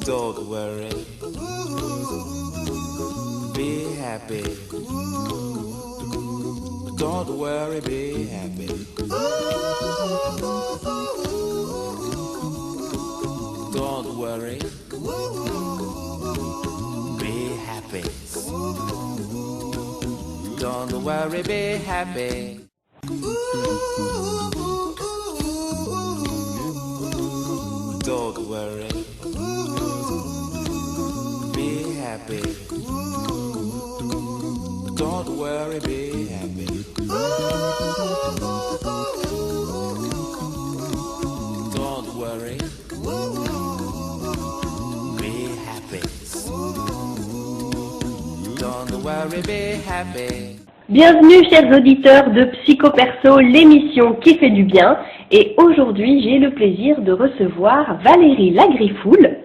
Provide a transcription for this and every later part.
Don't worry, be happy. Don't worry, be happy. Don't worry, be happy. Don't worry, be happy. Don't worry, be happy. Don't worry, be happy. Don't worry, be happy. Don't worry, be happy. Bienvenue chers auditeurs de Psycho-Perso, l'émission qui fait du bien. Et aujourd'hui, j'ai le plaisir de recevoir Valérie Lagriffoul,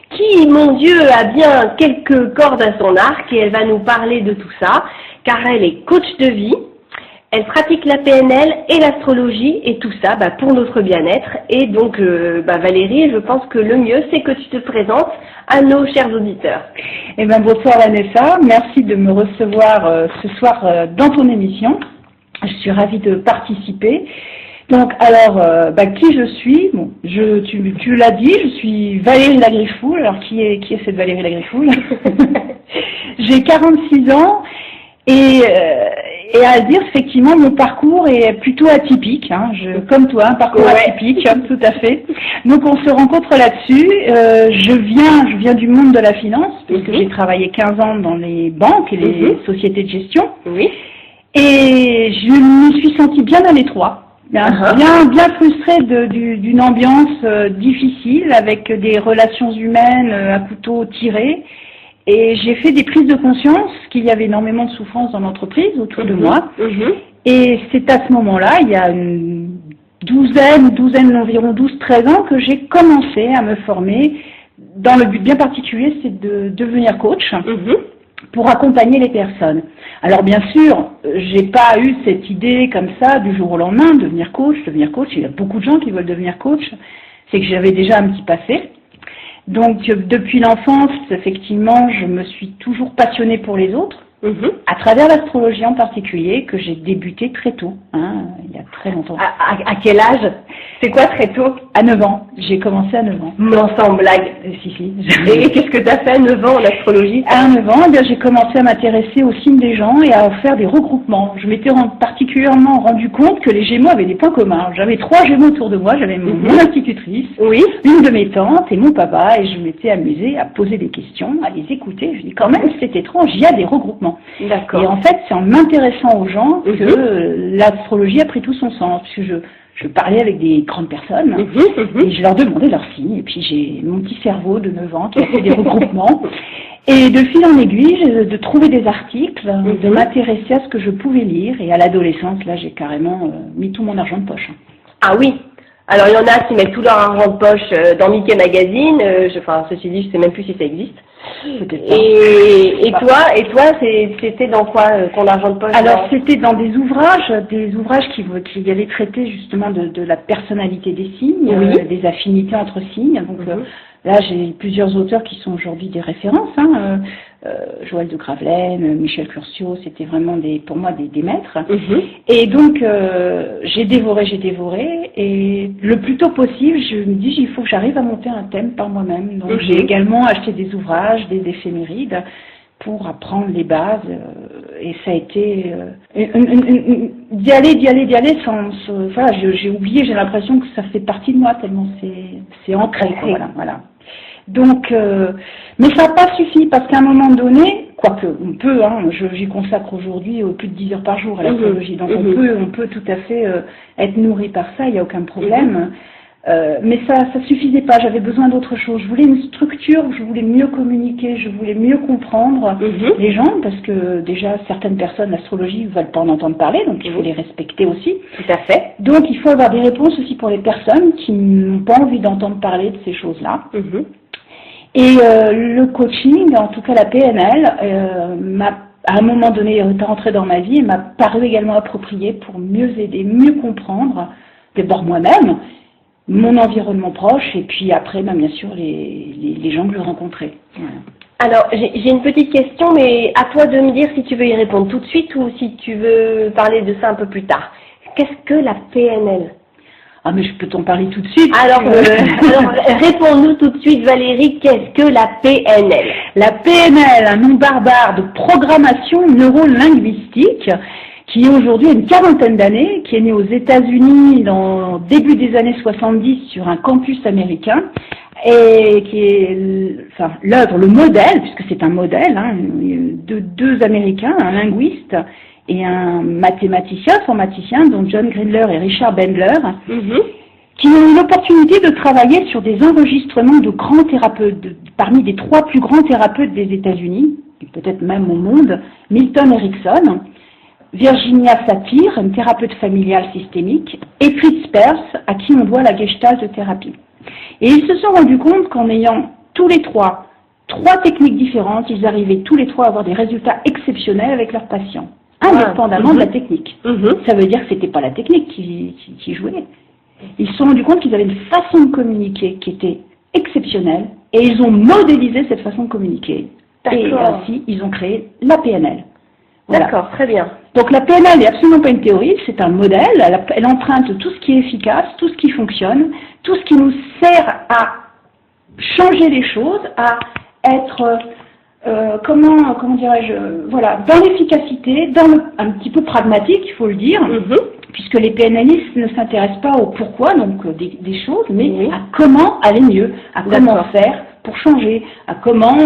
qui, mon Dieu, a bien quelques cordes à son arc et elle va nous parler de tout ça, car elle est coach de vie, elle pratique la PNL et l'astrologie et tout ça pour notre bien-être. Et donc, Valérie, je pense que le mieux, c'est que tu te présentes à nos chers auditeurs. Eh bien, bonsoir Vanessa, merci de me recevoir ce soir dans ton émission. Je suis ravie de participer. Donc, alors, qui je suis? Bon, tu l'as dit, je suis Valérie Lagriffoul. Alors, qui est cette Valérie Lagriffoul? J'ai 46 ans et à dire, effectivement, mon parcours est plutôt atypique. Hein, comme toi, un parcours atypique, tout à fait. Donc, on se rencontre là-dessus. Je viens du monde de la finance, puisque j'ai travaillé 15 ans dans les banques et les sociétés de gestion. Oui. Et je me suis sentie bien à l'étroit. Bien frustrée d'une ambiance difficile avec des relations humaines à couteau tiré. Et j'ai fait des prises de conscience qu'il y avait énormément de souffrance dans l'entreprise autour de moi. Et c'est à ce moment-là, il y a une douzaine environ 12-13 ans, que j'ai commencé à me former dans le but bien particulier, c'est de devenir coach. Pour accompagner les personnes. Alors bien sûr, j'ai pas eu cette idée comme ça du jour au lendemain, devenir coach. Il y a beaucoup de gens qui veulent devenir coach. C'est que j'avais déjà un petit passé. Donc depuis l'enfance, effectivement, je me suis toujours passionnée pour les autres, à travers l'astrologie en particulier, que j'ai débuté très tôt, il y a très longtemps. À quel âge? C'est quoi très tôt? À 9 ans. J'ai commencé à 9 ans. Non, sans blague. Si. Et qu'est-ce que tu as fait à 9 ans en astrologie? À 9 ans, j'ai commencé à m'intéresser aux signes des gens et à faire des regroupements. Je m'étais particulièrement rendu compte que les Gémeaux avaient des points communs. J'avais 3 Gémeaux autour de moi. J'avais mon institutrice, une de mes tantes et mon papa. Et je m'étais amusée à poser des questions, à les écouter. Je dis quand même, c'est étrange, il y a des regroupements. D'accord. Et en fait, c'est en m'intéressant aux gens que l'astrologie a pris tout son sens. Parce que je parlais avec des grandes personnes et je leur demandais leurs signes. Et puis j'ai mon petit cerveau de 9 ans qui a fait des regroupements. Et de fil en aiguille, de trouver des articles, de m'intéresser à ce que je pouvais lire. Et à l'adolescence, là, j'ai carrément mis tout mon argent de poche. Ah oui. Alors il y en a qui mettent tout leur argent de poche dans Mickey Magazine. Ceci dit, je sais même plus si ça existe. Et toi, c'était dans quoi ton argent de poche? Alors c'était dans des ouvrages qui allaient traiter justement de la personnalité des signes, des affinités entre signes. Donc là j'ai plusieurs auteurs qui sont aujourd'hui des références. Joël de Gravelaine, Michel Curcio, c'était vraiment pour moi des maîtres. Et donc j'ai dévoré et le plus tôt possible je me dis il faut que j'arrive à monter un thème par moi-même. Donc j'ai également acheté des ouvrages, des éphémérides pour apprendre les bases et ça a été d'y aller sans j'ai oublié, j'ai l'impression que ça fait partie de moi tellement c'est ancré. Voilà. Donc, mais ça n'a pas suffi parce qu'à un moment donné, quoique on peut, j'y consacre aujourd'hui plus de 10 heures par jour à l'astrologie, donc on peut tout à fait être nourri par ça, il n'y a aucun problème. Mais ça suffisait pas, j'avais besoin d'autre chose. Je voulais une structure, je voulais mieux communiquer, je voulais mieux comprendre les gens parce que déjà certaines personnes, l'astrologie, ne veulent pas en entendre parler, donc il faut les respecter aussi. Tout à fait. Donc il faut avoir des réponses aussi pour les personnes qui n'ont pas envie d'entendre parler de ces choses-là. Et le coaching, en tout cas la PNL, à un moment donné est rentré dans ma vie et m'a paru également approprié pour mieux aider, mieux comprendre, d'abord moi-même, mon environnement proche, et puis après, bien sûr, les gens que je rencontrais. Voilà. Alors, j'ai une petite question, mais à toi de me dire si tu veux y répondre tout de suite ou si tu veux parler de ça un peu plus tard. Qu'est-ce que la PNL? Ah, mais je peux t'en parler tout de suite. Alors réponds-nous tout de suite, Valérie, qu'est-ce que la PNL? La PNL, un nom barbare de programmation neurolinguistique, qui aujourd'hui a une quarantaine d'années, qui est né aux États-Unis dans début des années 70 sur un campus américain, et qui est l'œuvre, le modèle, puisque c'est un modèle, de deux Américains, un linguiste et un mathématicien, informaticien, dont John Grindler et Richard Bandler, qui ont eu l'opportunité de travailler sur des enregistrements de grands thérapeutes, parmi les 3 plus grands thérapeutes des États-Unis, et peut-être même au monde, Milton Erickson, Virginia Satir, une thérapeute familiale systémique, et Fritz Perls, à qui on doit la gestalt thérapie. Et ils se sont rendus compte qu'en ayant tous les trois techniques différentes, ils arrivaient tous les 3 à avoir des résultats exceptionnels avec leurs patients, indépendamment de la technique. Ça veut dire que c'était pas la technique qui jouait. Ils se sont rendus compte qu'ils avaient une façon de communiquer qui était exceptionnelle, et ils ont modélisé cette façon de communiquer. Et ainsi, ils ont créé la PNL. Voilà. D'accord, très bien. Donc la PNL n'est absolument pas une théorie, c'est un modèle, elle emprunte tout ce qui est efficace, tout ce qui fonctionne, tout ce qui nous sert à changer les choses, à être, comment dirais-je, voilà, dans l'efficacité, un petit peu pragmatique, il faut le dire, puisque les PNListes ne s'intéressent pas au pourquoi, donc des choses, mais à comment aller mieux, à comment faire pour changer, à comment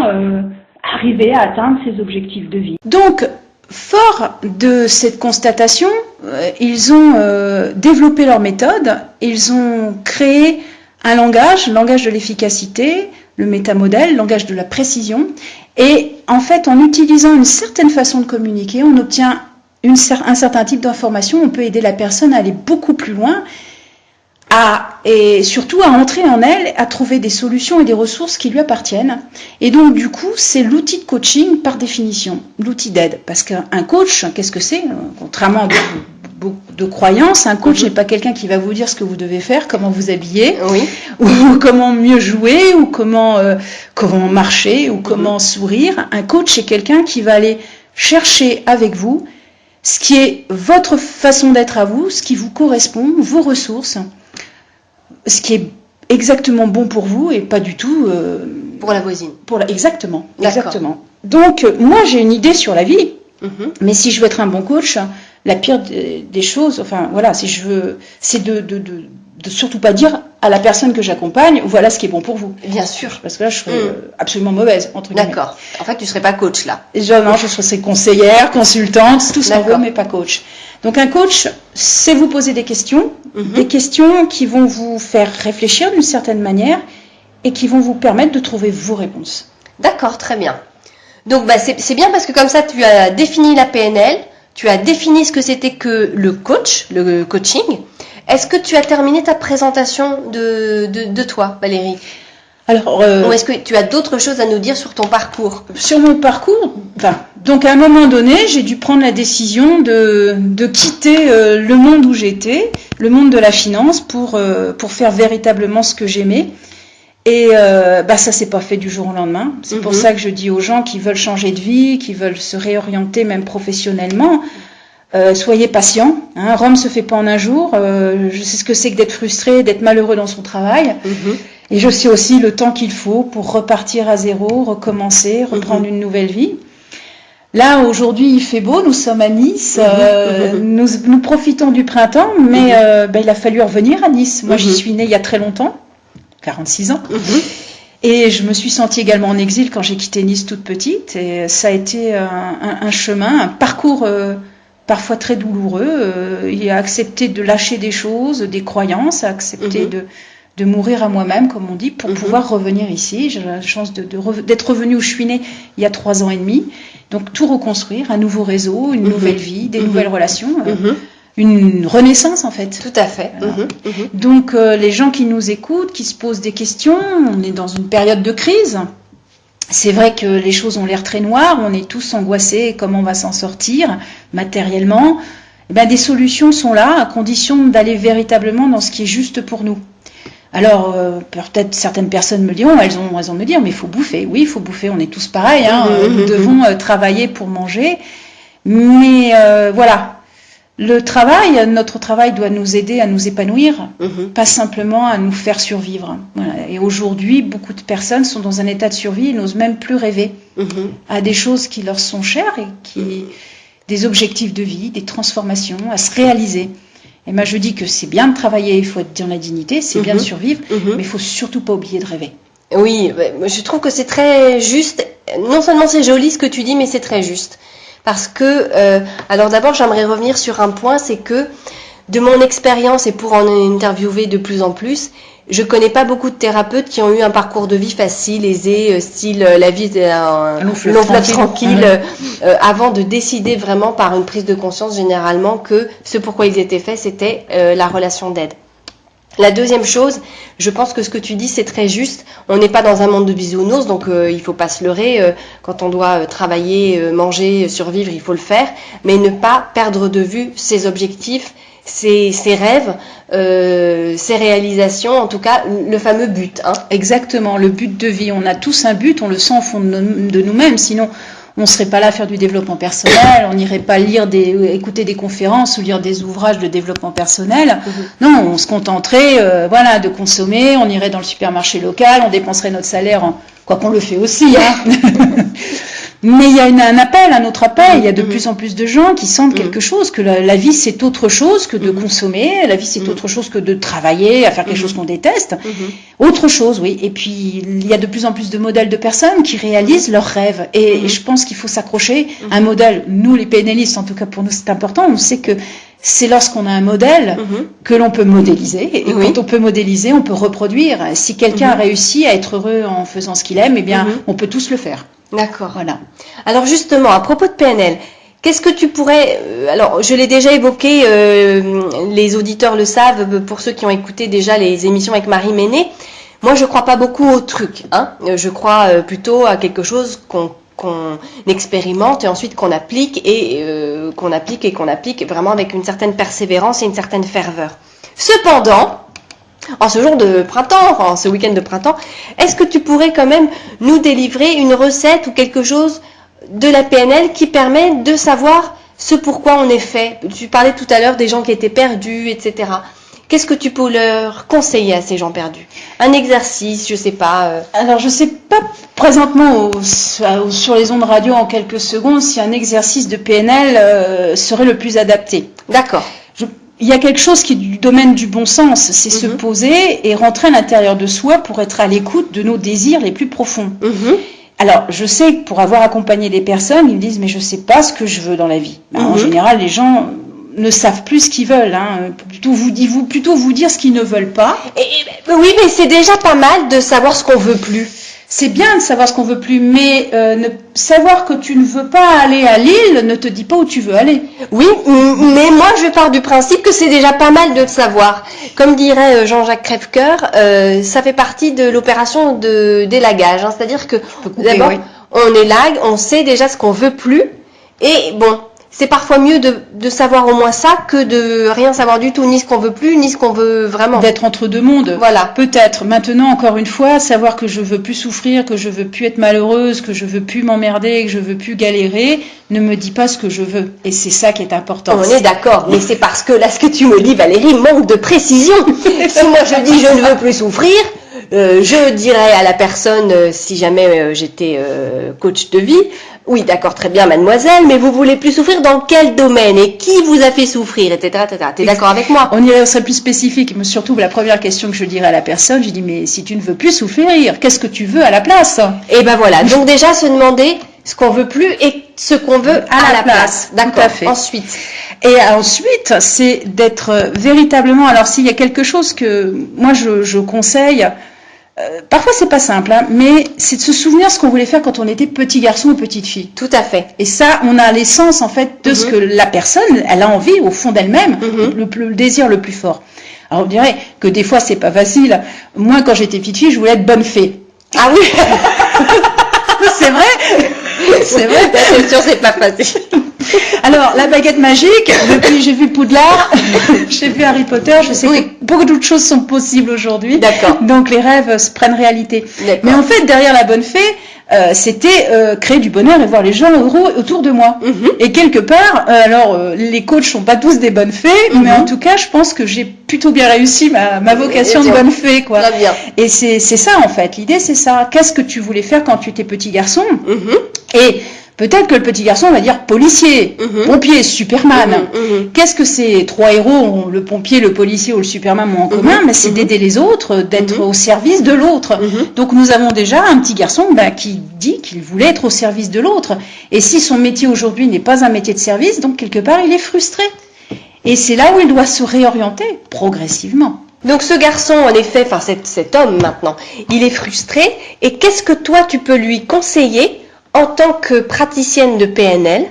arriver à atteindre ses objectifs de vie. Donc, fort de cette constatation, ils ont développé leur méthode, ils ont créé un langage de l'efficacité, le métamodèle, le langage de la précision, et en fait, en utilisant une certaine façon de communiquer, on obtient un certain type d'information, on peut aider la personne à aller beaucoup plus loin, et surtout à entrer en elle, à trouver des solutions et des ressources qui lui appartiennent. Et donc du coup, c'est l'outil de coaching par définition, l'outil d'aide. Parce qu'un coach, qu'est-ce que c'est? Contrairement à beaucoup de croyances, un coach n'est pas quelqu'un qui va vous dire ce que vous devez faire, comment vous habiller, ou comment mieux jouer, ou comment marcher, ou comment sourire. Un coach, c'est quelqu'un qui va aller chercher avec vous ce qui est votre façon d'être à vous, ce qui vous correspond, vos ressources, ce qui est exactement bon pour vous et pas du tout pour la voisine. Exactement. Donc moi j'ai une idée sur la vie, mais si je veux être un bon coach, la pire des choses, enfin voilà, si je veux, c'est de surtout pas dire à la personne que j'accompagne, voilà ce qui est bon pour vous. Bien sûr. Parce que là je serais absolument mauvaise entre guillemets. D'accord. En fait tu serais pas coach là. Je serais conseillère, consultante, tout ce qu'on veut, mais pas coach. Donc un coach, c'est vous poser des questions qui vont vous faire réfléchir d'une certaine manière et qui vont vous permettre de trouver vos réponses. D'accord, très bien. Donc c'est bien parce que comme ça tu as défini la PNL, tu as défini ce que c'était que le coaching. Est-ce que tu as terminé ta présentation de toi, Valérie? Alors, ou est-ce que tu as d'autres choses à nous dire sur ton parcours? Sur mon parcours, donc à un moment donné, j'ai dû prendre la décision de quitter le monde où j'étais, le monde de la finance, pour faire véritablement ce que j'aimais. Et ça s'est pas fait du jour au lendemain. C'est pour ça que je dis aux gens qui veulent changer de vie, qui veulent se réorienter même professionnellement, soyez patients. Rome se fait pas en un jour. Je sais ce que c'est que d'être frustré, d'être malheureux dans son travail. Et je sais aussi le temps qu'il faut pour repartir à zéro, recommencer, reprendre une nouvelle vie. Là, aujourd'hui, il fait beau, nous sommes à Nice, nous profitons du printemps, mais il a fallu revenir à Nice. Moi, j'y suis née il y a très longtemps, 46 ans, et je me suis sentie également en exil quand j'ai quitté Nice toute petite, et ça a été un chemin, un parcours parfois très douloureux. Il a accepté de lâcher des choses, des croyances, a accepté de mourir à moi-même, comme on dit, pour pouvoir revenir ici. J'ai la chance d'être revenue où je suis née il y a 3 ans et demi. Donc tout reconstruire, un nouveau réseau, une nouvelle vie, des nouvelles relations, une renaissance en fait. Tout à fait. Voilà. Donc les gens qui nous écoutent, qui se posent des questions, on est dans une période de crise. C'est vrai que les choses ont l'air très noires, on est tous angoissés, comment on va s'en sortir matériellement. Des solutions sont là, à condition d'aller véritablement dans ce qui est juste pour nous. Alors, peut-être certaines personnes me diront, elles ont raison de me dire, mais il faut bouffer. Oui, il faut bouffer, on est tous pareils, hein, nous devons travailler pour manger. Mais voilà, notre travail doit nous aider à nous épanouir, pas simplement à nous faire survivre. Voilà. Et aujourd'hui, beaucoup de personnes sont dans un état de survie et n'osent même plus rêver à des choses qui leur sont chères et des objectifs de vie, des transformations, à se réaliser. Et moi, je dis que c'est bien de travailler, il faut être dans la dignité, c'est bien de survivre, mais il faut surtout pas oublier de rêver. Oui, je trouve que c'est très juste. Non seulement c'est joli ce que tu dis, mais c'est très juste. Parce que, alors d'abord, j'aimerais revenir sur un point, c'est que de mon expérience et pour en interviewer de plus en plus, je connais pas beaucoup de thérapeutes qui ont eu un parcours de vie facile, aisé, style la vie d'un long fleuve tranquille, avant de décider vraiment par une prise de conscience généralement que ce pourquoi ils étaient faits, c'était la relation d'aide. La deuxième chose, je pense que ce que tu dis, c'est très juste. On n'est pas dans un monde de bisounours, donc il faut pas se leurrer. Quand on doit travailler, manger, survivre, il faut le faire. Mais ne pas perdre de vue ses objectifs, ses rêves, ses réalisations, en tout cas le fameux but. Hein. Exactement, le but de vie. On a tous un but, on le sent au fond de nous-mêmes, sinon on ne serait pas là à faire du développement personnel, on n'irait pas écouter des conférences ou lire des ouvrages de développement personnel. Non, on se contenterait de consommer, on irait dans le supermarché local, on dépenserait notre salaire, quoi qu'on le fait aussi. Hein. Mais il y a un autre appel, il y a de plus en plus de gens qui sentent quelque chose, que la vie c'est autre chose que de consommer, la vie c'est autre chose que de travailler, à faire quelque chose qu'on déteste. Autre chose, oui. Et puis il y a de plus en plus de modèles de personnes qui réalisent leurs rêves. Et je pense qu'il faut s'accrocher à un modèle. Nous les PNListes, en tout cas pour nous c'est important, on sait que c'est lorsqu'on a un modèle que l'on peut modéliser. Et quand on peut modéliser, on peut reproduire. Si quelqu'un a réussi à être heureux en faisant ce qu'il aime, eh bien on peut tous le faire. D'accord. Voilà. Alors justement, à propos de PNL, qu'est-ce que tu pourrais... alors, je l'ai déjà évoqué, les auditeurs le savent, pour ceux qui ont écouté déjà les émissions avec Marie Ménet. Moi, je crois pas beaucoup au truc. Hein. Je crois plutôt à quelque chose qu'on expérimente et ensuite qu'on applique et qu'on applique vraiment avec une certaine persévérance et une certaine ferveur. Cependant... en ce jour de printemps, en ce week-end de printemps, est-ce que tu pourrais quand même nous délivrer une recette ou quelque chose de la PNL qui permet de savoir ce pourquoi on est fait? Tu parlais tout à l'heure des gens qui étaient perdus, etc. Qu'est-ce que tu peux leur conseiller à ces gens perdus? Un exercice, je sais pas. Alors, je sais pas présentement sur les ondes radio en quelques secondes si un exercice de PNL serait le plus adapté. D'accord. Il y a quelque chose qui est du domaine du bon sens, c'est se poser et rentrer à l'intérieur de soi pour être à l'écoute de nos désirs les plus profonds. Alors, je sais que pour avoir accompagné des personnes, ils me disent « mais je sais pas ce que je veux dans la vie ». En général, les gens ne savent plus ce qu'ils veulent, hein. Plutôt vous dire ce qu'ils ne veulent pas. Oui, mais c'est déjà pas mal de savoir ce qu'on veut plus. C'est bien de savoir ce qu'on veut plus, mais savoir que tu ne veux pas aller à Lille ne te dit pas où tu veux aller. Oui, mais moi je pars du principe que c'est déjà pas mal de le savoir. Comme dirait Jean-Jacques Crèvecoeur, ça fait partie de l'opération d'élagage. Hein. C'est-à-dire que d'abord, on élague, on sait déjà ce qu'on veut plus, et bon... c'est parfois mieux de savoir au moins ça que de rien savoir du tout, ni ce qu'on veut plus, ni ce qu'on veut vraiment. D'être entre deux mondes. Voilà. Peut-être. Maintenant, encore une fois, savoir que je veux plus souffrir, que je veux plus être malheureuse, que je veux plus m'emmerder, que je veux plus galérer, ne me dit pas ce que je veux. Et c'est ça qui est important. On est d'accord, mais c'est parce que là, ce que tu me dis, Valérie, manque de précision. Si moi je dis je ne veux plus souffrir, je dirais à la personne, si jamais j'étais coach de vie, oui, d'accord, très bien, mademoiselle, mais vous voulez plus souffrir dans quel domaine et qui vous a fait souffrir, etc., etc. T'es d'accord avec moi? On serait plus spécifique, mais surtout la première question que je dirais à la personne, je dis mais si tu ne veux plus souffrir, qu'est-ce que tu veux à la place? Et ben voilà, donc déjà se demander ce qu'on veut plus et ce qu'on veut à la place. D'accord. Tout à fait. Ensuite. Et ensuite, c'est d'être véritablement. Alors s'il y a quelque chose que moi je conseille. Parfois c'est pas simple, hein, mais c'est de se souvenir ce qu'on voulait faire quand on était petit garçon ou petite fille. Tout à fait. Et ça, on a l'essence en fait de ce que la personne, elle a envie au fond d'elle-même, le désir le plus fort. Alors on dirait que des fois c'est pas facile. Moi, quand j'étais petite fille, je voulais être bonne fée. Ah oui. C'est vrai. C'est vrai. C'est sûr, c'est pas facile. Alors, la baguette magique, depuis j'ai vu Poudlard, j'ai vu Harry Potter, je sais que beaucoup d'autres choses sont possibles aujourd'hui. D'accord. Donc les rêves se prennent réalité. D'accord. Mais en fait, derrière la bonne fée, c'était créer du bonheur et voir les gens heureux autour de moi. Et quelque part, les coachs sont pas tous des bonnes fées, mais en tout cas, je pense que j'ai plutôt bien réussi ma vocation de bonne fée, quoi. Très bien. Et c'est ça en fait. L'idée, c'est ça. Qu'est-ce que tu voulais faire quand tu étais petit garçon? Et peut-être que le petit garçon va dire policier, pompier, Superman. Qu'est-ce que ces trois héros, le pompier, le policier ou le Superman, ont en commun? Mais c'est d'aider les autres, d'être au service de l'autre. Donc nous avons déjà un petit garçon qui dit qu'il voulait être au service de l'autre. Et si son métier aujourd'hui n'est pas un métier de service, donc quelque part il est frustré. Et c'est là où il doit se réorienter progressivement. Donc ce garçon, en effet, enfin cet homme maintenant, il est frustré. Et qu'est-ce que toi tu peux lui conseiller en tant que praticienne de PNL,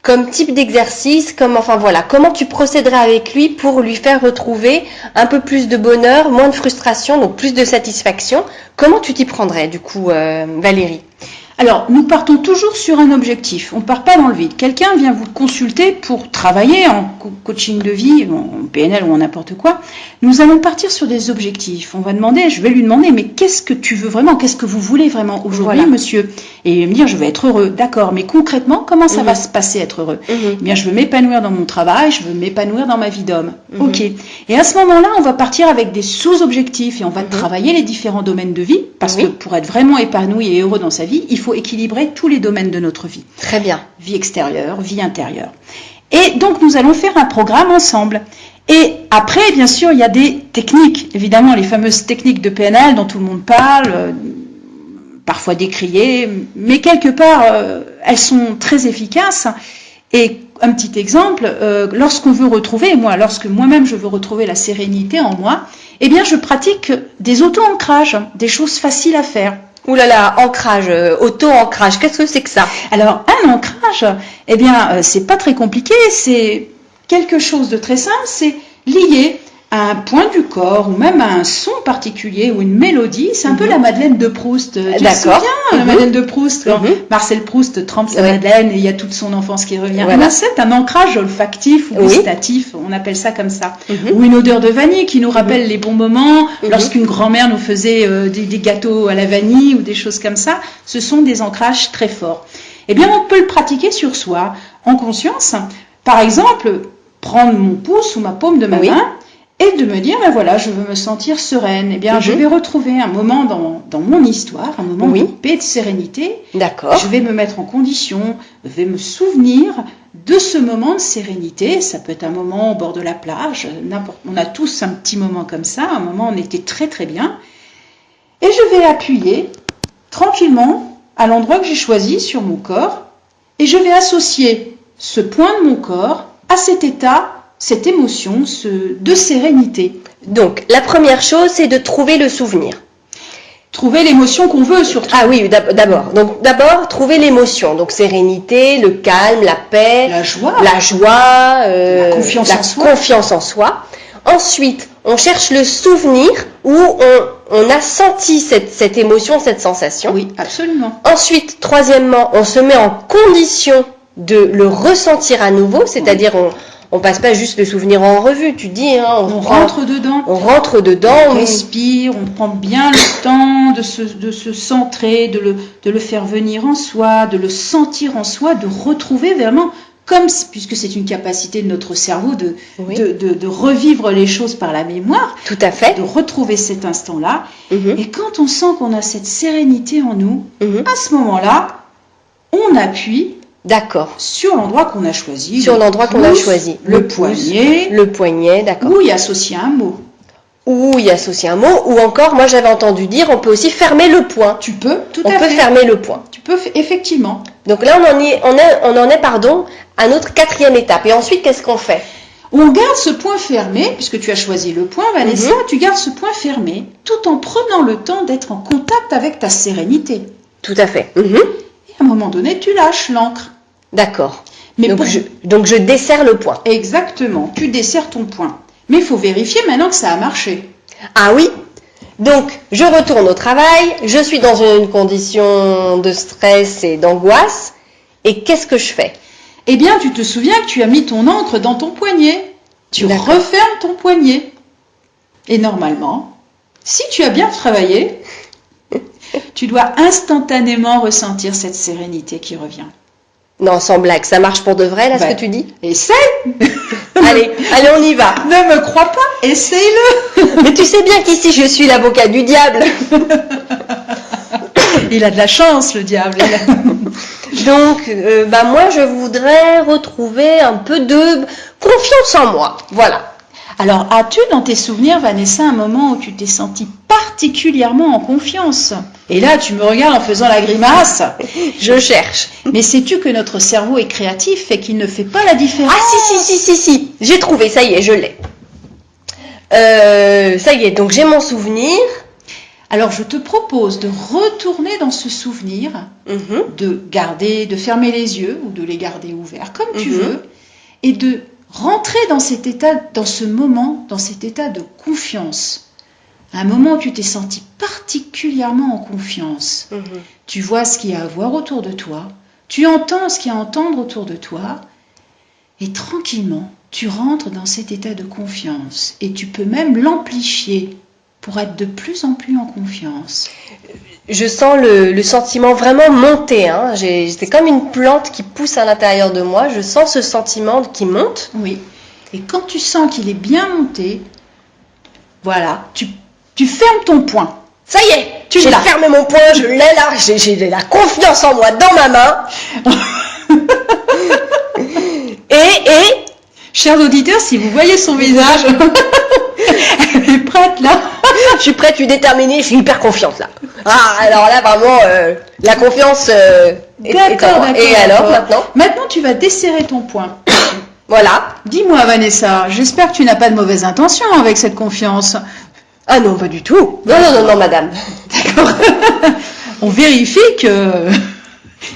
comme type d'exercice, comment tu procéderais avec lui pour lui faire retrouver un peu plus de bonheur, moins de frustration, donc plus de satisfaction? Comment tu t'y prendrais du coup, Valérie? Alors, nous partons toujours sur un objectif. On ne part pas dans le vide. Quelqu'un vient vous consulter pour travailler en coaching de vie, en PNL ou en n'importe quoi. Nous allons partir sur des objectifs. Je vais lui demander, mais qu'est-ce que tu veux vraiment? Qu'est-ce que vous voulez vraiment aujourd'hui, monsieur? Et il va me dire, je vais être heureux. D'accord, mais concrètement, comment ça va se passer être heureux? Eh bien, je veux m'épanouir dans mon travail, je veux m'épanouir dans ma vie d'homme. Ok. Et à ce moment-là, on va partir avec des sous-objectifs et on va travailler les différents domaines de vie, parce que pour être vraiment épanoui et heureux dans sa vie, il faut équilibrer tous les domaines de notre vie. Très bien. Vie extérieure, vie intérieure. Et donc, nous allons faire un programme ensemble. Et après, bien sûr, il y a des techniques. Évidemment, les fameuses techniques de PNL dont tout le monde parle, parfois décriées, mais quelque part, elles sont très efficaces. Et un petit exemple, lorsqu'on veut retrouver, lorsque moi-même je veux retrouver la sérénité en moi, eh bien, je pratique des auto-ancrages, des choses faciles à faire. Ouh là là, ancrage, auto-ancrage, qu'est-ce que c'est que ça? Alors, un ancrage, eh bien, c'est pas très compliqué, c'est quelque chose de très simple, c'est lié à un point du corps ou même à un son particulier ou une mélodie. C'est un peu la Madeleine de Proust. Tu te souviens, la Madeleine de Proust, quand Marcel Proust trempe sa Madeleine et il y a toute son enfance qui revient. Voilà. C'est un ancrage olfactif ou gustatif, on appelle ça comme ça. Ou une odeur de vanille qui nous rappelle les bons moments, lorsqu'une grand-mère nous faisait des gâteaux à la vanille ou des choses comme ça. Ce sont des ancrages très forts. Eh bien, on peut le pratiquer sur soi, en conscience. Par exemple, prendre mon pouce ou ma paume de ma main et de me dire, ben voilà, je veux me sentir sereine. Eh bien, je vais retrouver un moment dans mon histoire, un moment de paix, de sérénité. D'accord. Je vais me mettre en condition, je vais me souvenir de ce moment de sérénité. Ça peut être un moment au bord de la plage, on a tous un petit moment comme ça, un moment où on était très très bien. Et je vais appuyer tranquillement à l'endroit que j'ai choisi sur mon corps et je vais associer ce point de mon corps à cet état, cette émotion de sérénité. Donc, la première chose, c'est de trouver le souvenir. Trouver l'émotion qu'on veut surtout. Ah oui, d'abord. Donc, d'abord, trouver l'émotion. Donc, sérénité, le calme, la paix. La joie. La confiance en soi. Ensuite, on cherche le souvenir où on a senti cette émotion, cette sensation. Oui, absolument. Ensuite, troisièmement, on se met en condition de le ressentir à nouveau, c'est-à-dire on passe pas juste le souvenir en revue, tu dis, hein, on rentre dedans. On rentre dedans. On respire, on prend bien le temps de se centrer, de le faire venir en soi, de le sentir en soi, de retrouver vraiment, puisque c'est une capacité de notre cerveau de revivre les choses par la mémoire. Tout à fait. De retrouver cet instant-là. Et quand on sent qu'on a cette sérénité en nous, à ce moment-là, on appuie. D'accord. Sur l'endroit qu'on a choisi. Sur l'endroit qu'on a choisi. Le poignet. Le poignet, d'accord. Ou y associer un mot. Ou encore, moi j'avais entendu dire, on peut aussi fermer le poing. Tu peux, tout à fait. On peut fermer le poing. Tu peux, effectivement. Donc là, on en est, à notre 4e étape. Et ensuite, qu'est-ce qu'on fait? On garde ce point fermé, puisque tu as choisi le point, Vanessa, tu gardes ce point fermé, tout en prenant le temps d'être en contact avec ta sérénité. Tout à fait. Et à un moment donné, tu lâches l'encre. D'accord. Mais donc je desserre le point. Exactement, tu desserres ton point. Mais il faut vérifier maintenant que ça a marché. Ah oui. Donc, je retourne au travail, je suis dans une condition de stress et d'angoisse, et qu'est-ce que je fais? Eh bien, tu te souviens que tu as mis ton encre dans ton poignet. Tu refermes ton poignet. Et normalement, si tu as bien travaillé, tu dois instantanément ressentir cette sérénité qui revient. Non, sans blague, ça marche pour de vrai, là, ce que tu dis? Essaye. Allez, on y va. Ne me crois pas, essaye-le. Mais tu sais bien qu'ici, je suis l'avocat du diable. Il a de la chance, le diable. Donc, moi, je voudrais retrouver un peu de confiance en moi. Voilà. Alors, as-tu dans tes souvenirs, Vanessa, un moment où tu t'es sentie particulièrement en confiance? Et là, tu me regardes en faisant la grimace. Je cherche. Mais sais-tu que notre cerveau est créatif et qu'il ne fait pas la différence? Ah si. J'ai trouvé, ça y est, je l'ai. Ça y est, donc j'ai mon souvenir. Alors, je te propose de retourner dans ce souvenir, de fermer les yeux ou de les garder ouverts, comme tu veux, et de rentrer dans cet état, dans ce moment, dans cet état de confiance. Un moment où tu t'es senti particulièrement en confiance. Tu vois ce qu'il y a à voir autour de toi, tu entends ce qu'il y a à entendre autour de toi, et tranquillement, tu rentres dans cet état de confiance. Et tu peux même l'amplifier pour être de plus en plus en confiance. Je sens le sentiment vraiment monter. Hein. C'est comme une plante qui pousse à l'intérieur de moi. Je sens ce sentiment qui monte. Oui. Et quand tu sens qu'il est bien monté, voilà, tu fermes ton poing. Ça y est, j'ai fermé mon poing, je l'ai là, j'ai la confiance en moi dans ma main. et chers auditeurs, si vous voyez son visage, elle est prête là. Je suis prête, je suis déterminée, je suis hyper confiante là. Ah, alors là vraiment, la confiance D'accord. Et alors maintenant? Maintenant, tu vas desserrer ton poing. Voilà. Dis-moi, Vanessa, j'espère que tu n'as pas de mauvaises intentions avec cette confiance. Ah non, pas du tout. Non, madame. D'accord. On vérifie que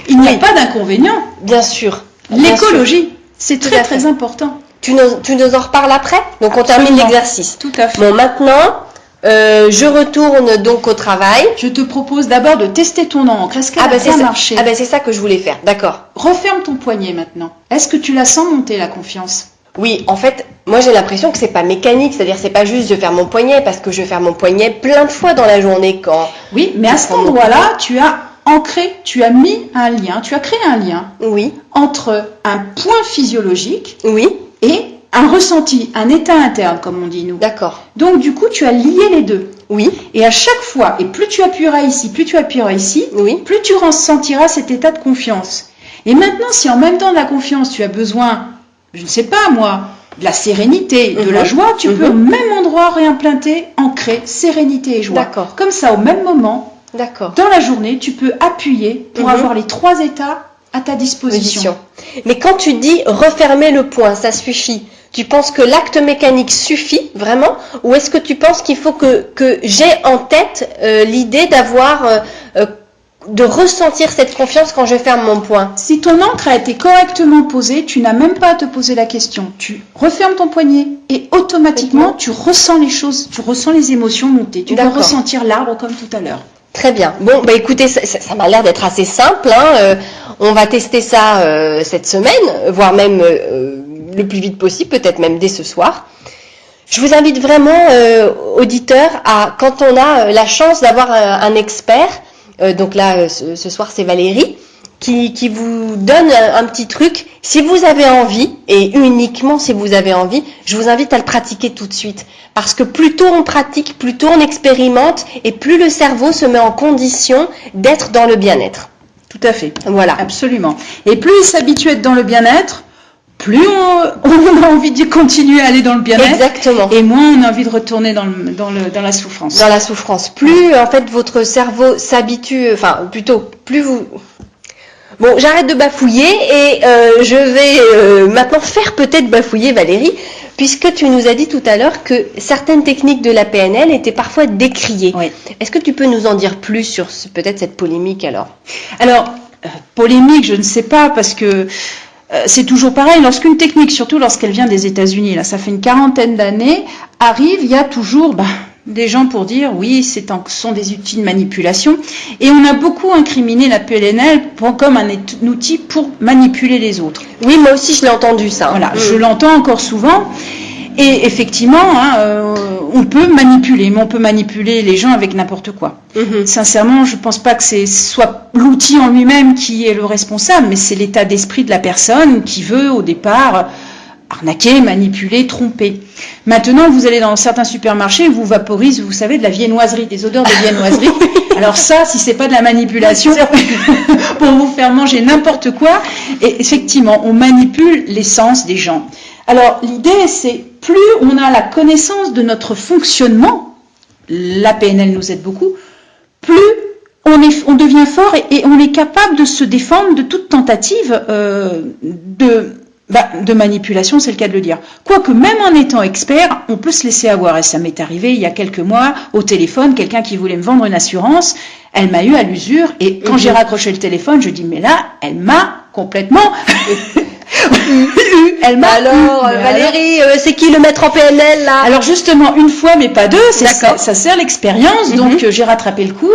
il n'y a pas d'inconvénient. Bien sûr. L'écologie, c'est très très important. Tu nous en reparles après? Donc on termine l'exercice. Tout à fait. Bon, maintenant, je retourne donc au travail. Je te propose d'abord de tester ton encre. Est-ce qu'elle a bien marché? Ah ben c'est ça que je voulais faire, d'accord. Referme ton poignet maintenant. Est-ce que tu la sens monter, la confiance? Oui, en fait, moi j'ai l'impression que c'est pas mécanique, c'est-à-dire c'est pas juste je ferme mon poignet, parce que je ferme mon poignet plein de fois dans la journée quand... Oui, mais à cet endroit-là, tu as ancré, tu as mis un lien, tu as créé un lien entre un point physiologique et un ressenti, un état interne, comme on dit nous. D'accord. Donc du coup, tu as lié les deux. Oui. Et à chaque fois, et plus tu appuieras ici, plus tu ressentiras cet état de confiance. Et maintenant, si en même temps de la confiance, tu as besoin, je ne sais pas moi, de la sérénité, de la joie, tu peux au même endroit réimplanter, ancrer sérénité et joie. D'accord. Comme ça, au même moment, dans la journée, tu peux appuyer pour avoir les trois états à ta disposition. Mais quand tu dis refermer le poing, ça suffit. Tu penses que l'acte mécanique suffit vraiment, ou est-ce que tu penses qu'il faut que j'ai en tête l'idée d'avoir de ressentir cette confiance quand je ferme mon poing? Si ton encre a été correctement posée, tu n'as même pas à te poser la question. Tu refermes ton poignet et automatiquement tu ressens les choses, tu ressens les émotions monter. Tu vas ressentir l'arbre comme tout à l'heure. Très bien. Bon, bah écoutez, ça m'a l'air d'être assez simple. Hein. On va tester ça cette semaine, voire même le plus vite possible, peut-être même dès ce soir. Je vous invite vraiment, auditeurs, à, quand on a la chance d'avoir un expert, donc là, ce soir, c'est Valérie, qui vous donne un petit truc. Si vous avez envie, et uniquement si vous avez envie, je vous invite à le pratiquer tout de suite. Parce que plus tôt on pratique, plus tôt on expérimente, et plus le cerveau se met en condition d'être dans le bien-être. Tout à fait. Voilà. Absolument. Et plus il s'habitue à être dans le bien-être, plus on a envie de continuer à aller dans le bien-être. Exactement. Et moins on a envie de retourner dans la souffrance. Dans la souffrance. Plus, en fait, votre cerveau s'habitue, enfin, plutôt, plus vous... Bon, j'arrête de bafouiller et je vais maintenant faire peut-être bafouiller Valérie, puisque tu nous as dit tout à l'heure que certaines techniques de la PNL étaient parfois décriées. Oui. Est-ce que tu peux nous en dire plus sur peut-être cette polémique alors? Alors, polémique, je ne sais pas, parce que c'est toujours pareil, lorsqu'une technique, surtout lorsqu'elle vient des États-Unis, là, ça fait une 40aine d'années, arrive, il y a toujours des gens pour dire oui, ce sont des outils de manipulation, et on a beaucoup incriminé la PNL comme un outil pour manipuler les autres. Oui, moi aussi je l'ai entendu ça. Voilà, je l'entends encore souvent, Et effectivement, on peut manipuler, mais on peut manipuler les gens avec n'importe quoi. Sincèrement, je pense pas que c'est soit l'outil en lui-même qui est le responsable, mais c'est l'état d'esprit de la personne qui veut au départ arnaquer, manipuler, tromper. Maintenant, vous allez dans certains supermarchés, vous vaporisent, vous savez, de la viennoiserie, des odeurs de viennoiserie. Alors ça, si c'est pas de la manipulation, pour vous faire manger n'importe quoi, et effectivement, on manipule l'essence des gens. Alors, l'idée, c'est plus on a la connaissance de notre fonctionnement, la PNL nous aide beaucoup, plus on devient fort et on est capable de se défendre de toute tentative de manipulation, c'est le cas de le dire. Quoique, même en étant expert, on peut se laisser avoir. Et ça m'est arrivé il y a quelques mois, au téléphone, quelqu'un qui voulait me vendre une assurance, elle m'a eu à l'usure, et quand j'ai raccroché le téléphone, je dis, mais là, elle m'a complètement... Elle m'a alors, Valérie, c'est qui le maître en PNL là? Alors justement, une fois mais pas deux, ça sert l'expérience, donc j'ai rattrapé le coup.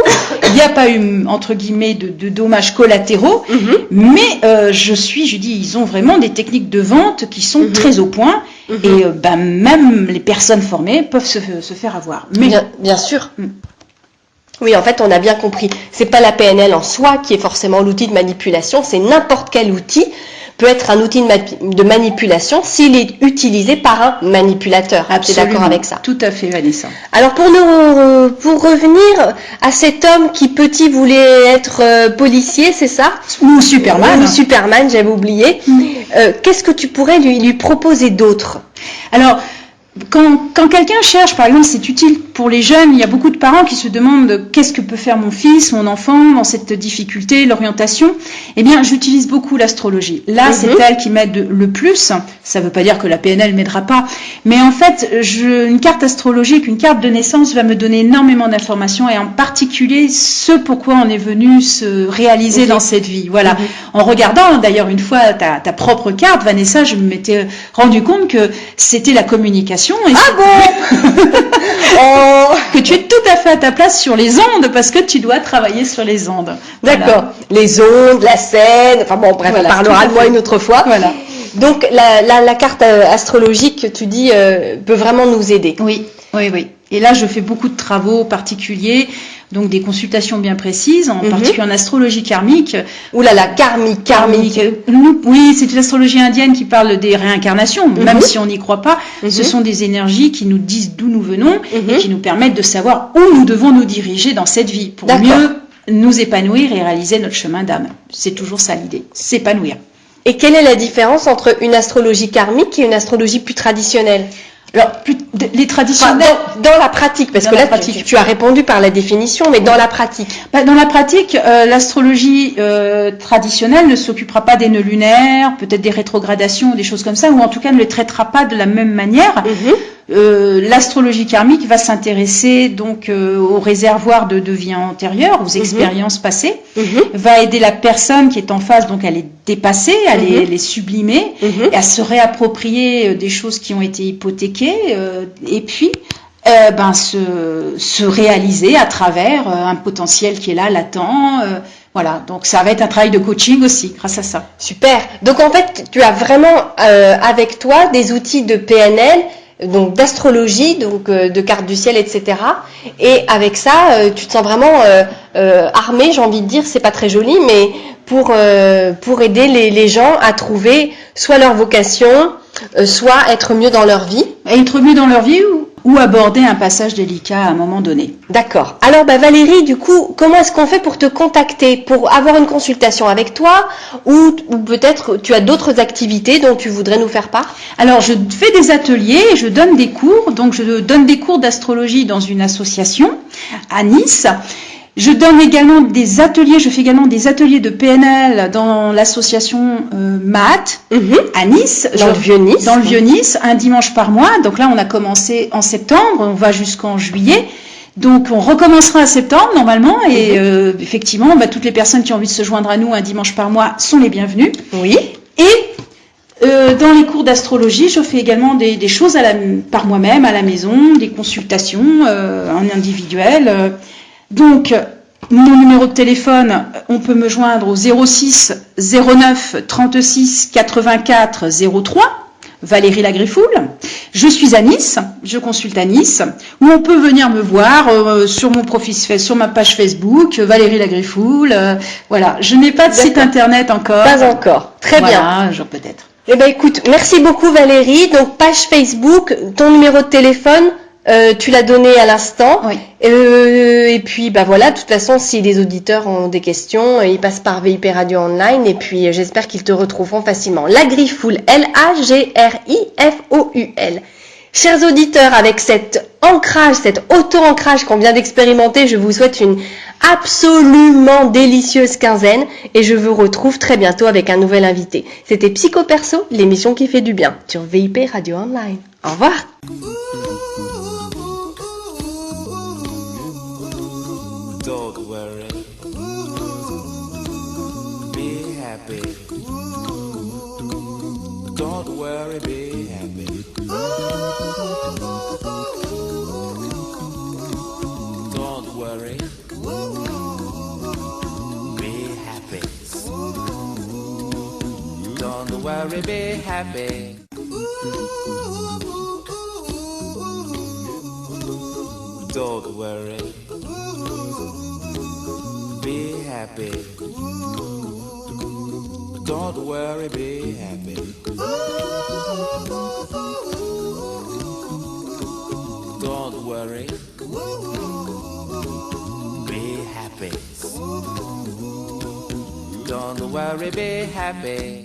Il n'y a pas eu, entre guillemets, de dommages collatéraux, mais je dis, ils ont vraiment des techniques de vente qui sont très au point, et même les personnes formées peuvent se faire avoir. Mais bien sûr. Oui, en fait, on a bien compris. C'est pas la PNL en soi qui est forcément l'outil de manipulation, c'est n'importe quel outil peut être un outil de manipulation s'il est utilisé par un manipulateur. Tu es d'accord avec ça? Tout à fait, Vanessa. Alors pour revenir à cet homme qui petit voulait être policier, c'est ça? Ou Superman. Ou Superman, j'avais oublié. Qu'est-ce que tu pourrais lui proposer d'autre? Alors, quand quelqu'un cherche, par exemple, c'est utile pour les jeunes, il y a beaucoup de parents qui se demandent qu'est-ce que peut faire mon fils, mon enfant dans cette difficulté, l'orientation. Eh bien, j'utilise beaucoup l'astrologie. Là, c'est elle qui m'aide le plus. Ça ne veut pas dire que la PNL m'aidera pas, mais en fait, une carte astrologique, une carte de naissance va me donner énormément d'informations et en particulier ce pourquoi on est venu se réaliser dans cette vie. Voilà. En regardant d'ailleurs une fois ta propre carte, Vanessa, je m'étais rendu compte que c'était la communication. Et que tu es tout à fait à ta place sur les ondes parce que tu dois travailler sur les ondes. D'accord. Voilà. Les ondes, la scène, enfin bon, bref, on parlera de moi une autre fois. Voilà. Donc la carte astrologique, tu dis, peut vraiment nous aider. Oui. Et là, je fais beaucoup de travaux particuliers, donc des consultations bien précises, en particulier en astrologie karmique. Ouh là là, karmique. Oui, c'est une astrologie indienne qui parle des réincarnations, même si on n'y croit pas. Ce sont des énergies qui nous disent d'où nous venons et qui nous permettent de savoir où nous devons nous diriger dans cette vie pour mieux nous épanouir et réaliser notre chemin d'âme. C'est toujours ça l'idée, s'épanouir. Et quelle est la différence entre une astrologie karmique et une astrologie plus traditionnelle? Alors, les traditionnels... Dans la pratique, parce que là, tu as répondu par la définition, mais dans la pratique. Dans la pratique, l'astrologie traditionnelle ne s'occupera pas des nœuds lunaires, peut-être des rétrogradations, des choses comme ça, ou en tout cas ne les traitera pas de la même manière. L'astrologie karmique va s'intéresser donc au réservoir de vie antérieure, aux expériences passées, va aider la personne qui est en face donc à les dépasser, à les sublimer, et à se réapproprier des choses qui ont été hypothéquées, et puis se réaliser à travers un potentiel qui est là, latent. Voilà, donc ça va être un travail de coaching aussi, grâce à ça. Super. Donc en fait, tu as vraiment avec toi des outils de PNL, donc d'astrologie, donc de cartes du ciel, etc. Et avec ça, tu te sens vraiment armé, j'ai envie de dire, c'est pas très joli, mais pour aider les gens à trouver soit leur vocation, soit être mieux dans leur vie. Être mieux dans leur vie ou aborder un passage délicat à un moment donné. D'accord. Alors Valérie, du coup, comment est-ce qu'on fait pour te contacter, pour avoir une consultation avec toi, ou peut-être tu as d'autres activités dont tu voudrais nous faire part? Alors je fais des ateliers, je donne des cours, donc je donne des cours d'astrologie dans une association à Nice. Je donne également des ateliers, je fais également des ateliers de PNL dans l'association MAAT à Nice. Dans le Vieux-Nice. Dans le Vieux-Nice, un dimanche par mois. Donc là, on a commencé en septembre, on va jusqu'en juillet. Donc on recommencera en septembre normalement et effectivement, toutes les personnes qui ont envie de se joindre à nous un dimanche par mois sont les bienvenues. Oui. Et dans les cours d'astrologie, je fais également des choses par moi-même à la maison, des consultations en individuel. Donc, mon numéro de téléphone, on peut me joindre au 06 09 36 84 03 Valérie Lagriffoul. Je suis à Nice, je consulte à Nice, où on peut venir me voir sur mon profil, sur ma page Facebook, Valérie Lagriffoul. Voilà, je n'ai pas de site internet encore. Pas encore. Très bien. Voilà, un jour peut-être. Eh ben écoute, merci beaucoup Valérie. Donc page Facebook, ton numéro de téléphone, tu l'as donné à l'instant. Oui. Et puis bah voilà, de toute façon, si les auditeurs ont des questions, ils passent par VIP Radio Online et puis j'espère qu'ils te retrouveront facilement. Lagriffoul, Lagriffoul. Chers auditeurs, avec cet ancrage, cet auto-ancrage qu'on vient d'expérimenter, je vous souhaite une absolument délicieuse quinzaine et je vous retrouve très bientôt avec un nouvel invité. C'était Psycho Perso, l'émission qui fait du bien sur VIP Radio Online. Au revoir. Don't worry. Be happy. Don't worry, be happy. Don't worry. Be happy. Don't worry, be happy. Don't worry. Be happy. Don't worry, be happy. Don't worry. Be happy. Don't worry, be happy.